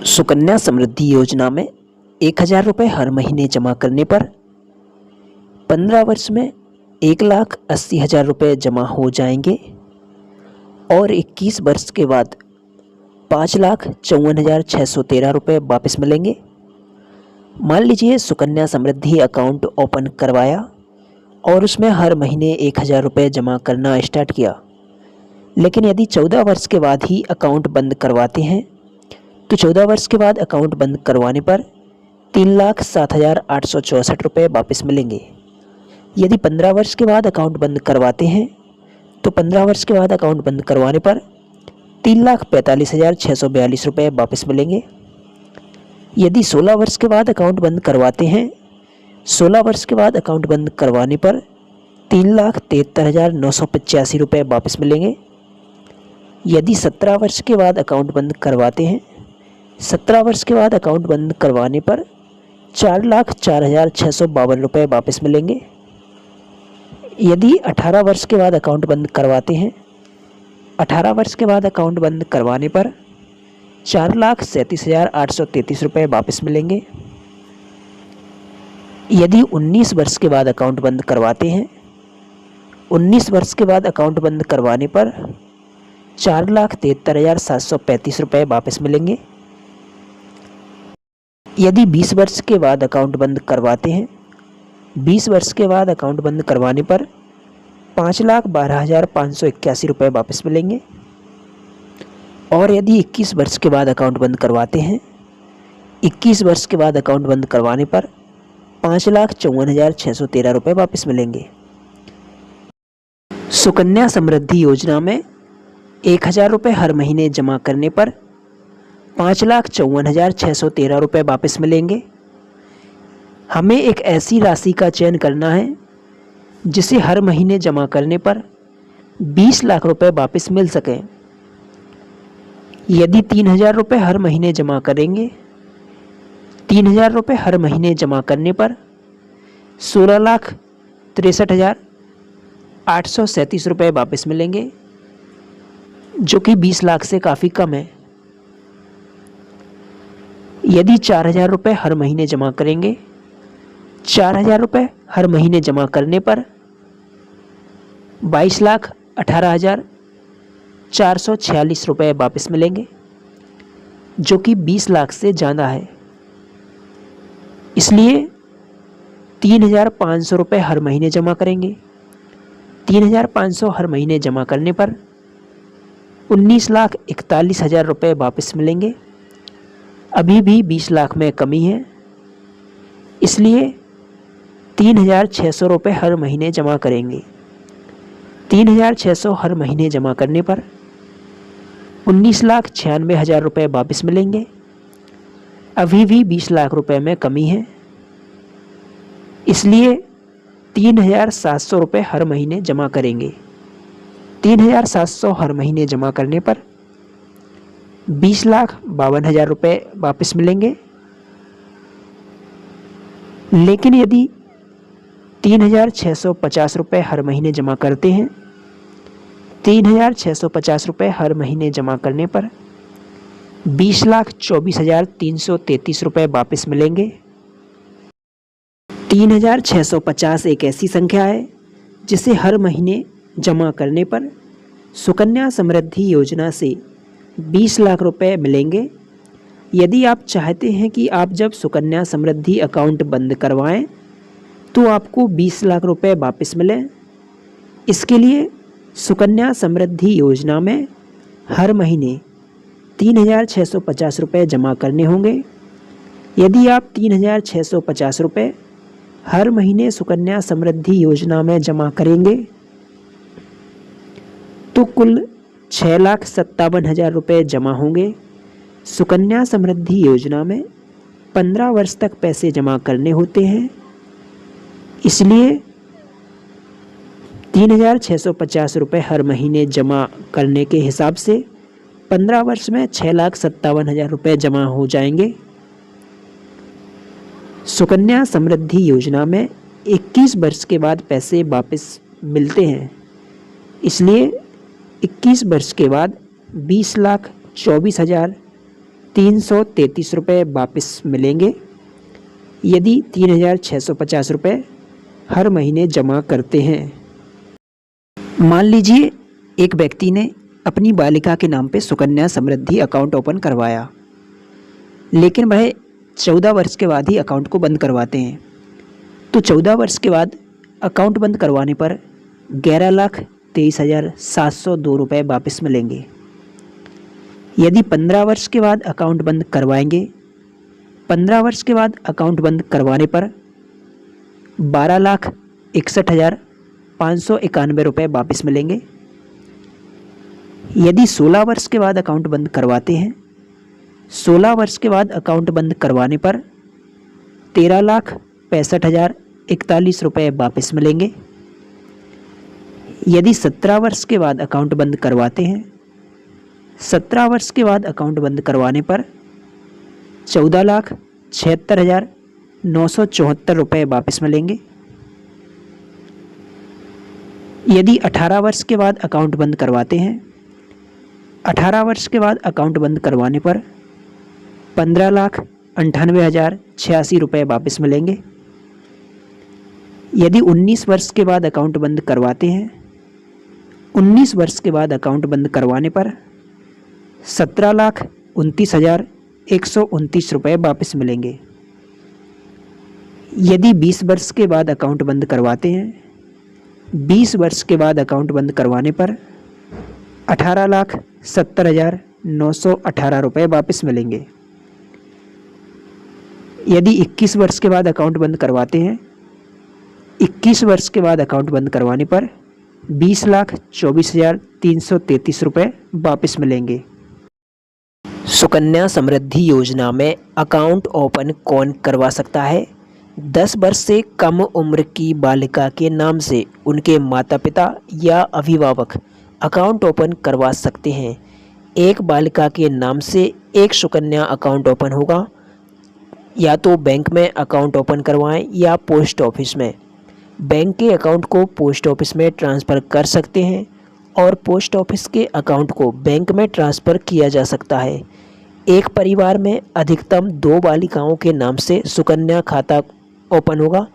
सुकन्या समृद्धि योजना में 1,000 रुपये हर महीने जमा करने पर 15 वर्ष में 1,80,000 रुपये जमा हो जाएंगे और 21 वर्ष के बाद 5,54,613 रुपये वापस मिलेंगे। मान लीजिए सुकन्या समृद्धि अकाउंट ओपन करवाया और उसमें हर महीने 1,000 रुपये जमा करना स्टार्ट किया, लेकिन यदि 14 वर्ष के बाद ही अकाउंट बंद करवाते हैं तो 14 वर्ष के बाद अकाउंट बंद करवाने पर 3,07,864 रुपये वापस मिलेंगे। यदि 15 वर्ष के बाद अकाउंट बंद करवाते हैं तो 15 वर्ष के बाद अकाउंट बंद करवाने पर 3,45,642 रुपये वापस मिलेंगे। यदि 16 वर्ष के बाद अकाउंट बंद करवाते हैं, 16 वर्ष के बाद अकाउंट बंद करवाने पर 3,73,985 रुपये वापस मिलेंगे। यदि 17 वर्ष के बाद अकाउंट बंद करवाते हैं, 17 वर्ष के बाद अकाउंट बंद करवाने पर 4,04,652 रुपये वापस मिलेंगे। यदि 18 वर्ष के बाद अकाउंट बंद करवाते हैं, 18 वर्ष के बाद अकाउंट बंद करवाने पर 4,37,833 रुपये वापस मिलेंगे। यदि 19 वर्ष के बाद अकाउंट बंद करवाते हैं, 19 वर्ष के बाद अकाउंट बंद करवाने पर 4,73,735 रुपये वापस मिलेंगे। यदि 20 वर्ष के बाद अकाउंट बंद करवाते हैं, 20 वर्ष के बाद अकाउंट बंद करवाने पर 5,12,581 रुपये वापस मिलेंगे। और यदि 21 वर्ष के बाद अकाउंट बंद करवाते हैं, 21 वर्ष के बाद अकाउंट बंद करवाने पर 5,54,613 रुपये वापस मिलेंगे। सुकन्या समृद्धि योजना में 1,000 रुपये हर महीने जमा करने पर 5,54,613 रुपये वापस मिलेंगे। हमें एक ऐसी राशि का चयन करना है जिसे हर महीने जमा करने पर 20 लाख रुपये वापस मिल सकें। यदि 3,000 रुपये हर महीने जमा करेंगे, 3,000 रुपये हर महीने जमा करने पर 16,63,837 रुपये वापस मिलेंगे, जो कि 20 लाख से काफ़ी कम है। यदि 4,000 रुपये हर महीने जमा करेंगे, 4,000 रुपये हर महीने जमा करने पर 22,18,446 रुपये वापस मिलेंगे, जो कि 20 लाख से ज़्यादा है। इसलिए 3,500 रुपये हर महीने जमा करेंगे। 3,500 हर महीने जमा करने पर 19,41,000 रुपये वापस मिलेंगे। अभी भी 20 लाख में कमी है, इसलिए 3,600 रुपये हर महीने जमा करेंगे। 3,600 हर महीने जमा करने पर 19,96,000 रुपये वापस मिलेंगे। अभी भी 20 लाख रुपये में कमी है, इसलिए 3,700 रुपये हर महीने जमा करेंगे। 3,700 हर महीने जमा करने पर 20,52,000 रुपये वापस मिलेंगे। लेकिन यदि 3,650 रुपये हर महीने जमा करते हैं, 3,650 रुपये हर महीने जमा करने पर 20,24,333 रुपये वापस मिलेंगे। 3,650 एक ऐसी संख्या है जिसे हर महीने जमा करने पर सुकन्या समृद्धि योजना से 20 लाख रुपये मिलेंगे। यदि आप चाहते हैं कि आप जब सुकन्या समृद्धि अकाउंट बंद करवाएं तो आपको 20 लाख रुपये वापस मिलें, इसके लिए सुकन्या समृद्धि योजना में हर महीने 3,650 रुपये जमा करने होंगे। यदि आप 3,650 रुपये हर महीने सुकन्या समृद्धि योजना में जमा करेंगे तो कुल 6,57,000 रुपये जमा होंगे। सुकन्या समृद्धि योजना में 15 वर्ष तक पैसे जमा करने होते हैं, इसलिए 3,650 रुपये हर महीने जमा करने के हिसाब से 15 वर्ष में 6,57,000 रुपये जमा हो जाएंगे। सुकन्या समृद्धि योजना में 21 वर्ष के बाद पैसे वापस मिलते हैं, इसलिए 21 वर्ष के बाद 20,24,000 ₹333 वापस मिलेंगे यदि 3,650 रुपये हर महीने जमा करते हैं। मान लीजिए एक व्यक्ति ने अपनी बालिका के नाम पे सुकन्या समृद्धि अकाउंट ओपन करवाया, लेकिन वह 14 वर्ष के बाद ही अकाउंट को बंद करवाते हैं। तो 14 वर्ष के बाद अकाउंट बंद करवाने पर 11,23,702 रुपये वापस मिलेंगे। यदि 15 वर्ष के बाद अकाउंट बंद करवाएंगे, 15 वर्ष के बाद अकाउंट बंद करवाने पर 12,61,591 रुपये वापस मिलेंगे। यदि 16 वर्ष के बाद अकाउंट बंद करवाते हैं, 16 वर्ष के बाद अकाउंट बंद करवाने पर 13,65,041 रुपये वापस मिलेंगे। यदि 17 वर्ष के बाद अकाउंट बंद करवाते हैं, 17 वर्ष के बाद अकाउंट बंद करवाने पर 14,76,974 रुपये वापस मिलेंगे। यदि 18 वर्ष के बाद अकाउंट बंद करवाते हैं, 18 वर्ष के बाद अकाउंट बंद करवाने पर 15,98,086 रुपये वापस मिलेंगे। यदि 19 वर्ष के बाद अकाउंट बंद करवाते हैं, 19 वर्ष के बाद अकाउंट बंद करवाने पर 17,29,129 रुपये वापस मिलेंगे। यदि 20 वर्ष के बाद अकाउंट बंद करवाते हैं, 20 वर्ष के बाद अकाउंट बंद करवाने पर 18,70,918 रुपये वापस मिलेंगे। यदि 21 वर्ष के बाद अकाउंट बंद करवाते हैं, 21 वर्ष के बाद अकाउंट बंद करवाने पर 20,24,333 रुपये वापस मिलेंगे। सुकन्या समृद्धि योजना में अकाउंट ओपन कौन करवा सकता है? 10 वर्ष से कम उम्र की बालिका के नाम से उनके माता पिता या अभिभावक अकाउंट ओपन करवा सकते हैं। एक बालिका के नाम से एक सुकन्या अकाउंट ओपन होगा। या तो बैंक में अकाउंट ओपन करवाएं या पोस्ट ऑफिस में। बैंक के अकाउंट को पोस्ट ऑफिस में ट्रांसफ़र कर सकते हैं और पोस्ट ऑफिस के अकाउंट को बैंक में ट्रांसफ़र किया जा सकता है। एक परिवार में अधिकतम 2 बालिकाओं के नाम से सुकन्या खाता ओपन होगा।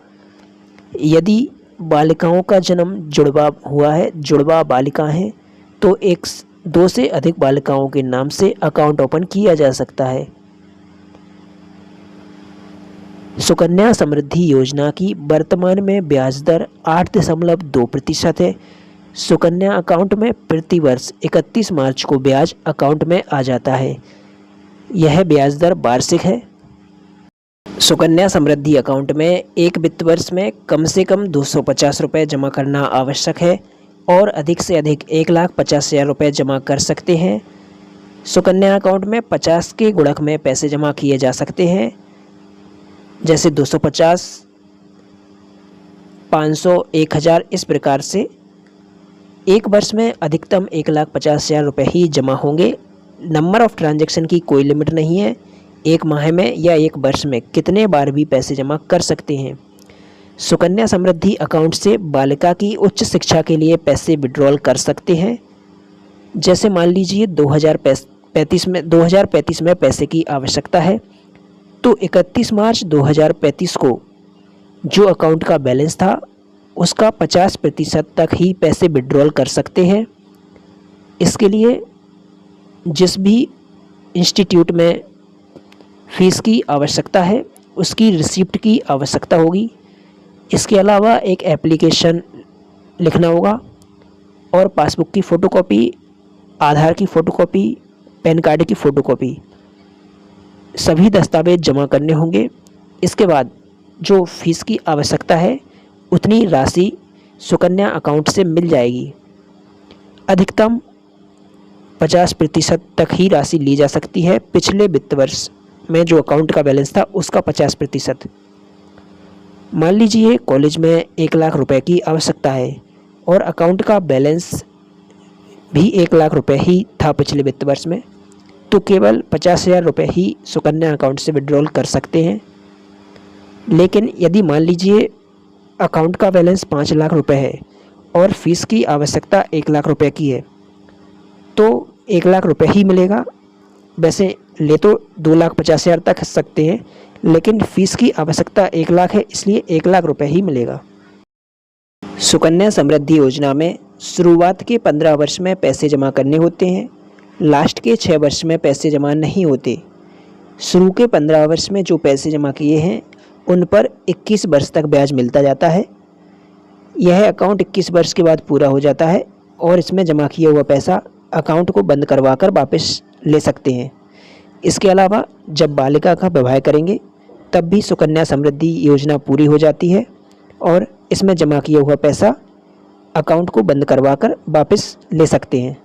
यदि बालिकाओं का जन्म जुड़वा हुआ है, जुड़वा बालिका हैं, तो 2 से अधिक बालिकाओं के नाम से अकाउंट ओपन किया जा सकता है। सुकन्या समृद्धि योजना की वर्तमान में ब्याज दर 8.2% है। सुकन्या अकाउंट में प्रति वर्ष 31 मार्च को ब्याज अकाउंट में आ जाता है। यह ब्याज दर वार्षिक है। सुकन्या समृद्धि अकाउंट में एक वित्त वर्ष में कम से कम 250 रुपये जमा करना आवश्यक है और अधिक से अधिक 1,50,000 रुपये जमा कर सकते हैं। सुकन्या अकाउंट में 50 के गुणक में पैसे जमा किए जा सकते हैं, जैसे 250, 500, 1,000 इस प्रकार से। एक वर्ष में अधिकतम 1,50,000 रुपये ही जमा होंगे। नंबर ऑफ ट्रांजैक्शन की कोई लिमिट नहीं है। एक माह में या एक वर्ष में कितने बार भी पैसे जमा कर सकते हैं। सुकन्या समृद्धि अकाउंट से बालिका की उच्च शिक्षा के लिए पैसे विड्रॉल कर सकते हैं। जैसे मान लीजिए 2035 में पैसे की आवश्यकता है, तो 31 मार्च 2035 को जो अकाउंट का बैलेंस था उसका 50% तक ही पैसे विड्रॉल कर सकते हैं। इसके लिए जिस भी इंस्टीट्यूट में फ़ीस की आवश्यकता है उसकी रिसिप्ट की आवश्यकता होगी। इसके अलावा एक एप्लीकेशन लिखना होगा और पासबुक की फ़ोटोकॉपी, आधार की फ़ोटोकॉपी, पैन कार्ड की फ़ोटोकॉपी, सभी दस्तावेज जमा करने होंगे। इसके बाद जो फ़ीस की आवश्यकता है उतनी राशि सुकन्या अकाउंट से मिल जाएगी। अधिकतम 50% तक ही राशि ली जा सकती है। पिछले वित्त वर्ष में जो अकाउंट का बैलेंस था उसका 50%। मान लीजिए कॉलेज में 1,00,000 रुपये की आवश्यकता है और अकाउंट का बैलेंस भी 1,00,000 रुपये ही था पिछले वित्त वर्ष में, तो केवल 50,000 रुपये ही सुकन्या अकाउंट से विड्रॉल कर सकते हैं। लेकिन यदि मान लीजिए अकाउंट का बैलेंस 5,00,000 रुपये है और फीस की आवश्यकता 1,00,000 रुपये की है, तो 1,00,000 रुपये ही मिलेगा। वैसे ले तो 2,50,000 तक सकते हैं, लेकिन फ़ीस की आवश्यकता 1 लाख है, इसलिए 1 लाख रुपए ही मिलेगा। सुकन्या समृद्धि योजना में शुरुआत के 15 वर्ष में पैसे जमा करने होते हैं, लास्ट के 6 वर्ष में पैसे जमा नहीं होते। शुरू के 15 वर्ष में जो पैसे जमा किए हैं उन पर 21 वर्ष तक ब्याज मिलता जाता है। यह अकाउंट 21 वर्ष के बाद पूरा हो जाता है और इसमें जमा किया हुआ पैसा अकाउंट को बंद करवा कर वापस ले सकते हैं। इसके अलावा जब बालिका का विवाह करेंगे तब भी सुकन्या समृद्धि योजना पूरी हो जाती है और इसमें जमा किया हुआ पैसा अकाउंट को बंद करवा कर वापस ले सकते हैं।